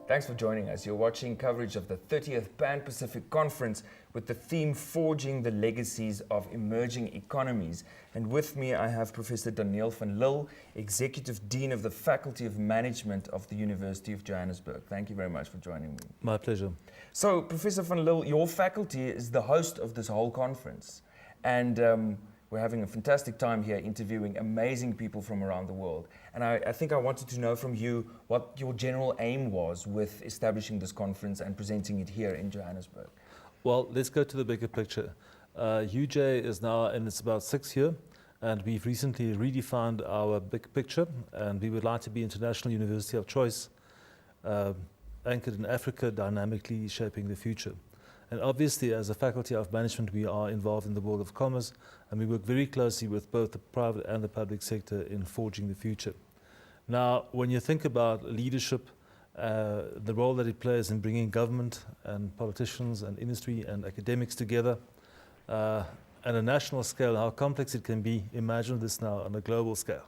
Thanks for joining us. You're watching coverage of the 30th Pan-Pacific Conference with the theme Forging the Legacies of Emerging Economies. And with me I have Professor Daneel van Lill, Executive Dean of the Faculty of Management of the University of Johannesburg. Thank you very much for joining me. My pleasure. So, Professor van Lill, your faculty is the host of this whole conference. And we're having a fantastic time here interviewing amazing people from around the world. And I think I wanted to know from you what your general aim was with establishing this conference and presenting it here in Johannesburg. Well, let's go to the bigger picture. UJ is now in its about 6th year, and we've recently redefined our big picture, and we would like to be international university of choice, anchored in Africa, dynamically shaping the future. And obviously, as a Faculty of Management, we are involved in the world of commerce, and we work very closely with both the private and the public sector in forging the future. Now, when you think about leadership, the role that it plays in bringing government and politicians and industry and academics together at a national scale, how complex it can be, imagine this now on a global scale.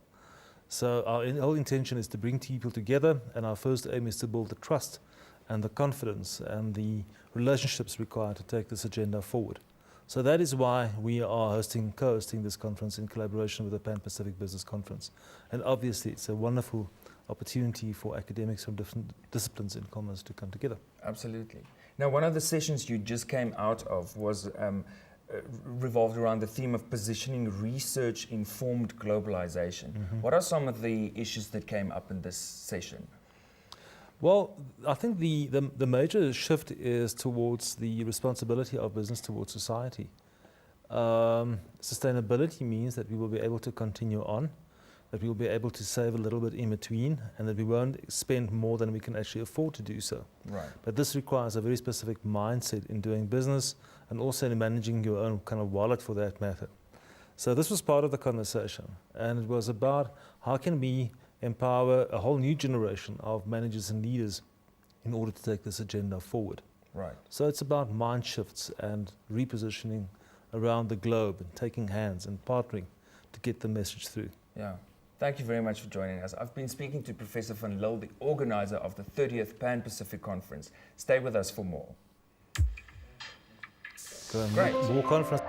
So our whole intention is to bring people together, and our first aim is to build the trust and the confidence and the relationships required to take this agenda forward. So that is why we are co-hosting this conference in collaboration with the Pan-Pacific Business Conference. And obviously it's a wonderful opportunity for academics from different disciplines in commerce to come together. Absolutely. Now, one of the sessions you just came out of was revolved around the theme of positioning research-informed globalization. Mm-hmm. What are some of the issues that came up in this session? Well, I think the major shift is towards the responsibility of business towards society. Sustainability means that we will be able to continue on, that we will be able to save a little bit in between, and that we won't spend more than we can actually afford to do so. Right. But this requires a very specific mindset in doing business and also in managing your own kind of wallet for that matter. So this was part of the conversation, and it was about how can we empower a whole new generation of managers and leaders in order to take this agenda forward. Right. So it's about mind shifts and repositioning around the globe and taking hands and partnering to get the message through. Yeah. Thank you very much for joining us. I've been speaking to Professor van Lill, the organizer of the 30th Pan-Pacific Conference. Stay with us for more. Great. More conference.